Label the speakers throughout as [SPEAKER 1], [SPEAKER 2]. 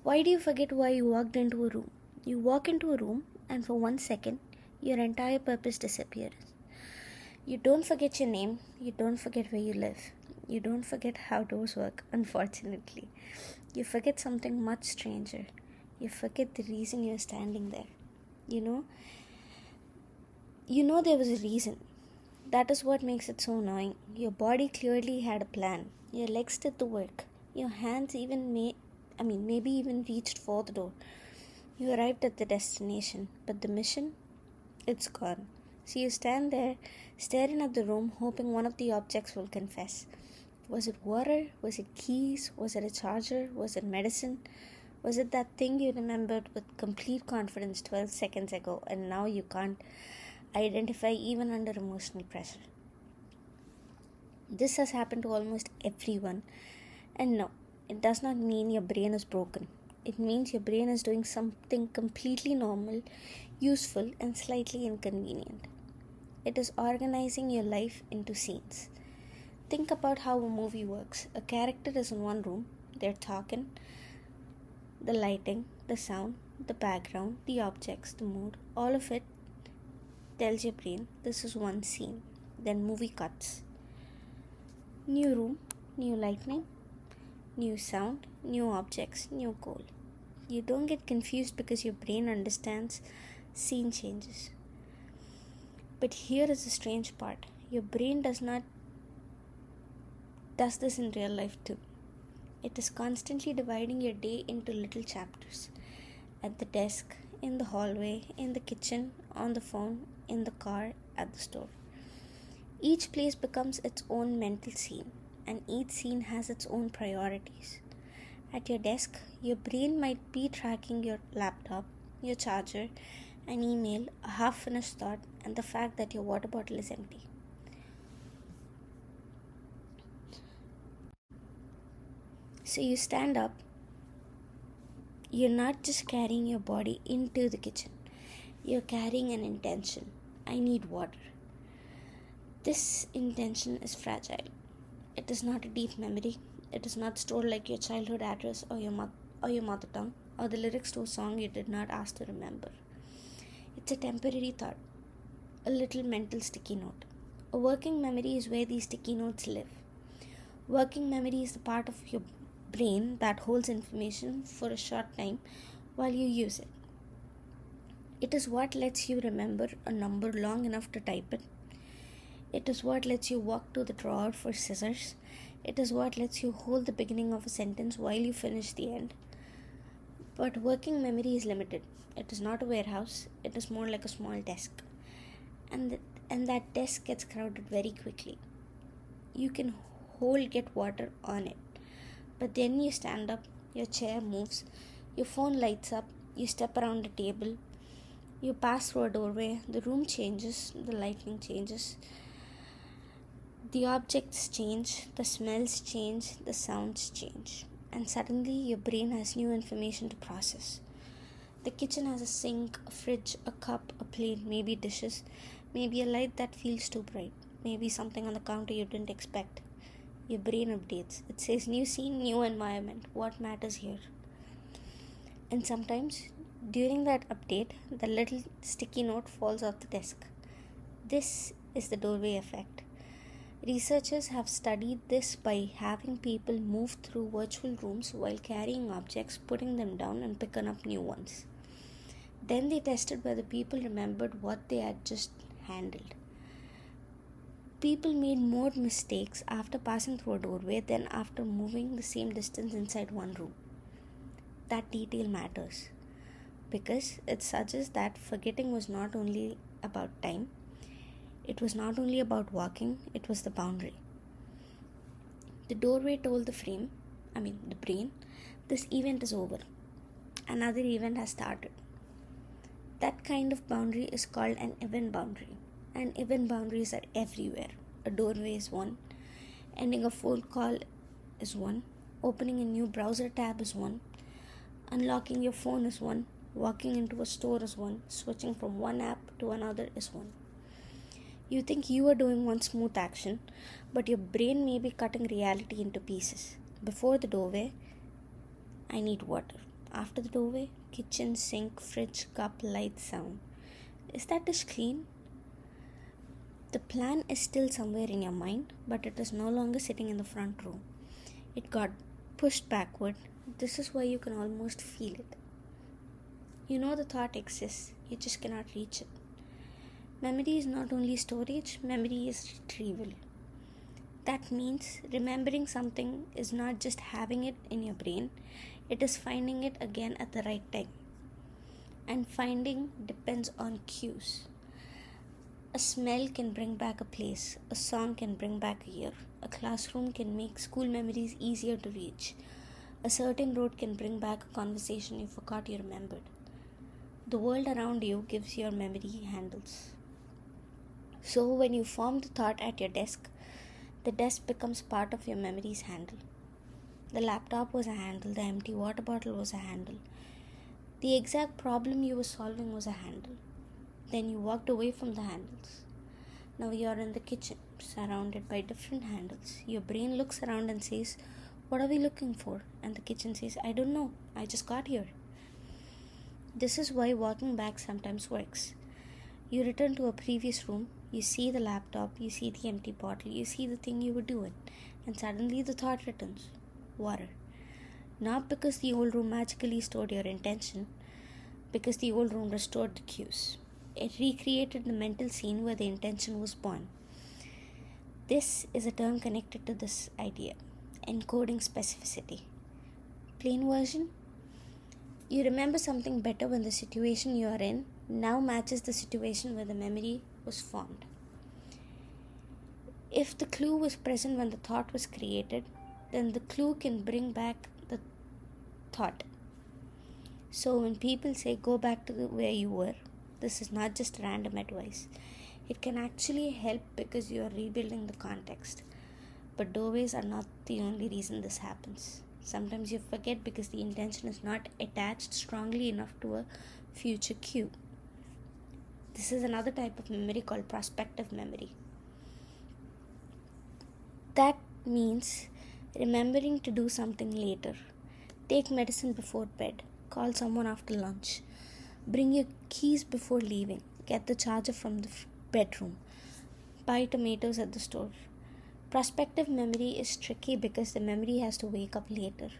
[SPEAKER 1] Why do you forget why you walked into a room? You walk into a room, and for 1 second, your entire purpose disappears. You don't forget your name, you don't forget where you live, you don't forget how doors work, unfortunately. You forget something much stranger. You forget the reason you're standing there. You know, there was a reason. That is what makes it so annoying. Your body clearly had a plan. Your legs did the work. Your hands maybe even reached for the door. You arrived at the destination, but the mission, it's gone. So you stand there, staring at the room, hoping one of the objects will confess. Was it water? Was it keys? Was it a charger? Was it medicine? Was it that thing you remembered with complete confidence 12 seconds ago and now you can't identify even under emotional pressure? This has happened to almost everyone. And no, it does not mean your brain is broken. It means your brain is doing something completely normal, useful, and slightly inconvenient. It is organizing your life into scenes. Think about how a movie works. A character is in one room, they're talking, the lighting, the sound, the background, the objects, the mood, all of it tells your brain this is one scene. Then movie cuts. New room, new lighting, new sound, new objects, new goal. You don't get confused because your brain understands scene changes. But here is the strange part. Your brain does this in real life too. It is constantly dividing your day into little chapters. At the desk, in the hallway, in the kitchen, on the phone, in the car, at the store. Each place becomes its own mental scene, and each scene has its own priorities. At your desk, your brain might be tracking your laptop, your charger, an email, a half-finished thought, and the fact that your water bottle is empty. So you stand up. You're not just carrying your body into the kitchen. You're carrying an intention. I need water. This intention is fragile. It is not a deep memory. It is not stored like your childhood address or your mother tongue or the lyrics to a song you did not ask to remember. It's a temporary thought, a little mental sticky note. A working memory is where these sticky notes live. Working memory is the part of your brain that holds information for a short time while you use it. It is what lets you remember a number long enough to type it. It is what lets you walk to the drawer for scissors. It is what lets you hold the beginning of a sentence while you finish the end. But working memory is limited. It is not a warehouse. It is more like a small desk. And that desk gets crowded very quickly. You can get water on it. But then you stand up, your chair moves, your phone lights up, you step around the table, you pass through a doorway, the room changes, the lighting changes, the objects change, the smells change, the sounds change, and suddenly your brain has new information to process. The kitchen has a sink, a fridge, a cup, a plate, maybe dishes, maybe a light that feels too bright, maybe something on the counter you didn't expect. Your brain updates. It says new scene, new environment. What matters here? And sometimes, during that update, the little sticky note falls off the desk. This is the doorway effect. Researchers have studied this by having people move through virtual rooms while carrying objects, putting them down, and picking up new ones. Then they tested whether people remembered what they had just handled. People made more mistakes after passing through a doorway than after moving the same distance inside one room. That detail matters because it suggests that forgetting was not only about time, it was not only about walking, it was the boundary. The doorway told the brain, this event is over. Another event has started. That kind of boundary is called an event boundary. And event boundaries are everywhere. A doorway is one. Ending a phone call is one. Opening a new browser tab is one. Unlocking your phone is one. Walking into a store is one. Switching from one app to another is one. You think you are doing one smooth action, but your brain may be cutting reality into pieces. Before the doorway, I need water. After the doorway, kitchen, sink, fridge, cup, light, sound. Is that dish clean? The plan is still somewhere in your mind, but it is no longer sitting in the front row. It got pushed backward. This is why you can almost feel it. You know the thought exists, you just cannot reach it. Memory is not only storage, memory is retrieval. That means remembering something is not just having it in your brain, it is finding it again at the right time. And finding depends on cues. A smell can bring back a place, a song can bring back a year, a classroom can make school memories easier to reach, a certain road can bring back a conversation you forgot you remembered. The world around you gives your memory handles. So when you form the thought at your desk, the desk becomes part of your memory's handle. The laptop was a handle, the empty water bottle was a handle. The exact problem you were solving was a handle. Then you walked away from the handles. Now you are in the kitchen, surrounded by different handles. Your brain looks around and says, "What are we looking for?" And the kitchen says, "I don't know, I just got here." This is why walking back sometimes works. You return to a previous room, you see the laptop, you see the empty bottle, you see the thing you were doing, and suddenly the thought returns: water. Not because the old room magically stored your intention, because the old room restored the cues. It recreated the mental scene where the intention was born. This is a term connected to this idea: encoding specificity. Plain version: you remember something better when the situation you are in now matches the situation where the memory was formed. If the clue was present when the thought was created, then the clue can bring back the thought. So when people say go back to where you were, this is not just random advice. It can actually help because you are rebuilding the context. But doorways are not the only reason this happens. Sometimes you forget because the intention is not attached strongly enough to a future cue. This is another type of memory called prospective memory. That means remembering to do something later. Take medicine before bed. Call someone after lunch. Bring your keys before leaving. Get the charger from the bedroom. Buy tomatoes at the store. Prospective memory is tricky because the memory has to wake up later.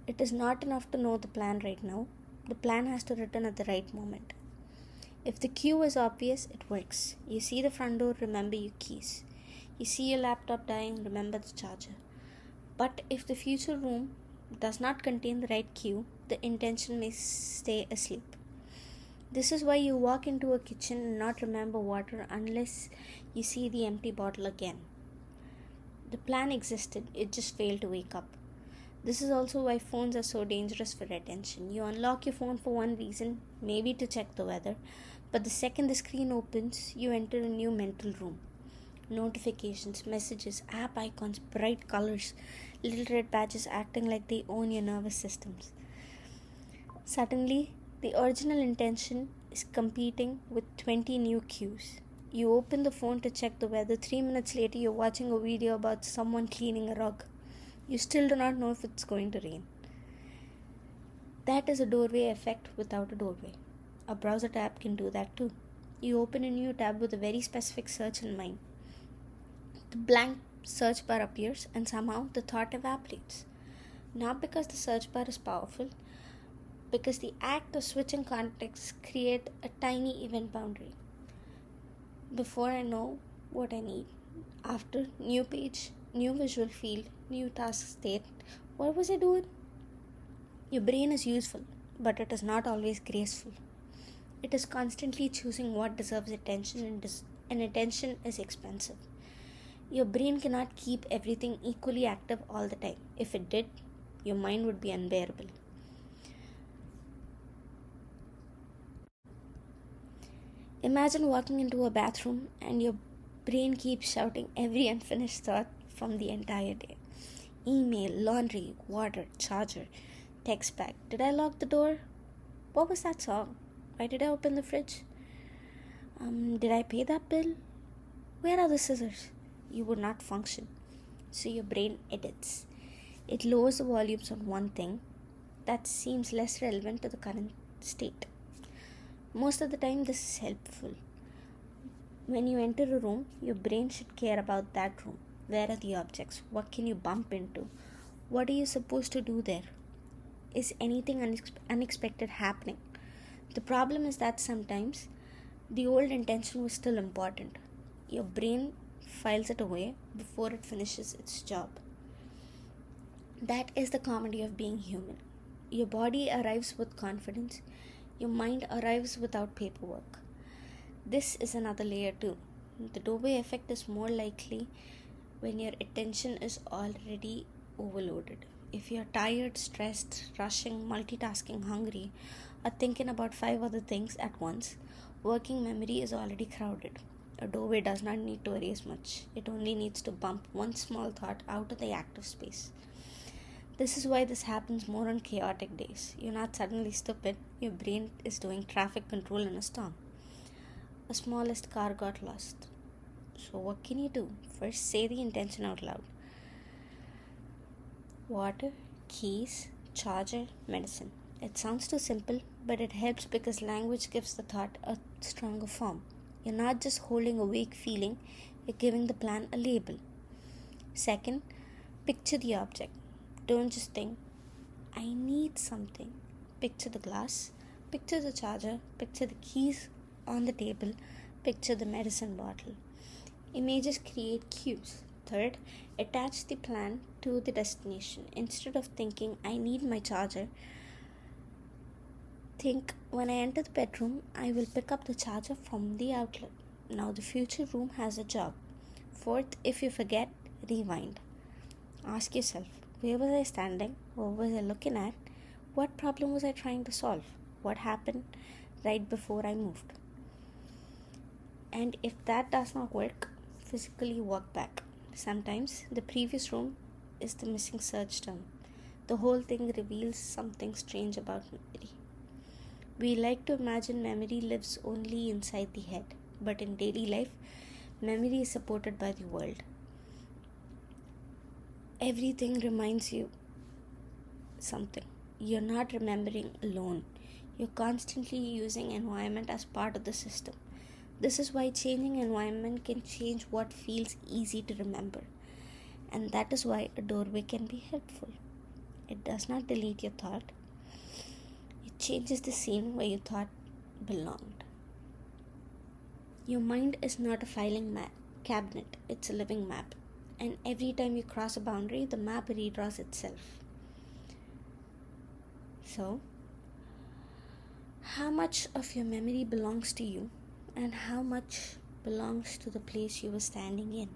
[SPEAKER 1] It is not enough to know the plan right now. The plan has to return at the right moment. If the cue is obvious, it works. You see the front door, remember your keys. You see your laptop dying, remember the charger. But if the future room does not contain the right cue, the intention may stay asleep. This is why you walk into a kitchen and not remember water unless you see the empty bottle again. The plan existed, it just failed to wake up. This is also why phones are so dangerous for attention. You unlock your phone for one reason, maybe to check the weather, but the second the screen opens, you enter a new mental room. Notifications, messages, app icons, bright colors, little red badges acting like they own your nervous systems. Suddenly, the original intention is competing with 20 new cues. You open the phone to check the weather. 3 minutes later, you're watching a video about someone cleaning a rug. You still do not know if it's going to rain. That is a doorway effect without a doorway. A browser tab can do that too. You open a new tab with a very specific search in mind. The blank search bar appears and somehow the thought evaporates. Not because the search bar is powerful, because the act of switching contexts create a tiny event boundary. Before I know what I need, after, new page, new visual field, new task state, what was I doing? Your brain is useful, but it is not always graceful. It is constantly choosing what deserves attention, and attention is expensive. Your brain cannot keep everything equally active all the time. If it did, your mind would be unbearable. Imagine walking into a bathroom and your brain keeps shouting every unfinished thought from the entire day. Email, laundry, water, charger, text back. Did I lock the door? What was that song? Why did I open the fridge? Did I pay that bill? Where are the scissors? You would not function. So your brain edits. It lowers the volumes on one thing that seems less relevant to the current state. Most of the time, this is helpful. When you enter a room, your brain should care about that room. Where are the objects? What can you bump into? What are you supposed to do there? Is anything unexpected happening? The problem is that sometimes the old intention was still important. Your brain files it away before it finishes its job. That is the comedy of being human. Your body arrives with confidence, your mind arrives without paperwork. This is another layer too. The doorway effect is more likely when your attention is already overloaded. If you're tired, stressed, rushing, multitasking, hungry, or thinking about 5 other things at once, working memory is already crowded. A doorway does not need to erase much. It only needs to bump one small thought out of the active space. This is why this happens more on chaotic days. You're not suddenly stupid. Your brain is doing traffic control in a storm. A smallest car got lost. So what can you do? First, say the intention out loud. Water, keys, charger, medicine. It sounds too simple, but it helps because language gives the thought a stronger form. You're not just holding a vague feeling, you're giving the plan a label. Second, picture the object. Don't just think, I need something. Picture the glass, picture the charger, picture the keys on the table, picture the medicine bottle. Images create cues. Third, attach the plan to the destination. Instead of thinking, I need my charger, think, when I enter the bedroom, I will pick up the charger from the outlet. Now the future room has a job. Fourth, if you forget, rewind. Ask yourself, where was I standing? What was I looking at? What problem was I trying to solve? What happened right before I moved? And if that does not work, physically walk back. Sometimes the previous room is the missing search term. The whole thing reveals something strange about memory. We like to imagine memory lives only inside the head, but in daily life, memory is supported by the world. Everything reminds you something. You're not remembering alone. You're constantly using environment as part of the system. This is why changing environment can change what feels easy to remember. And that is why a doorway can be helpful. It does not delete your thought. It changes the scene where you thought belonged. Your mind is not a filing cabinet. It's a living map. And every time you cross a boundary, the map redraws itself. So, how much of your memory belongs to you and how much belongs to the place you were standing in?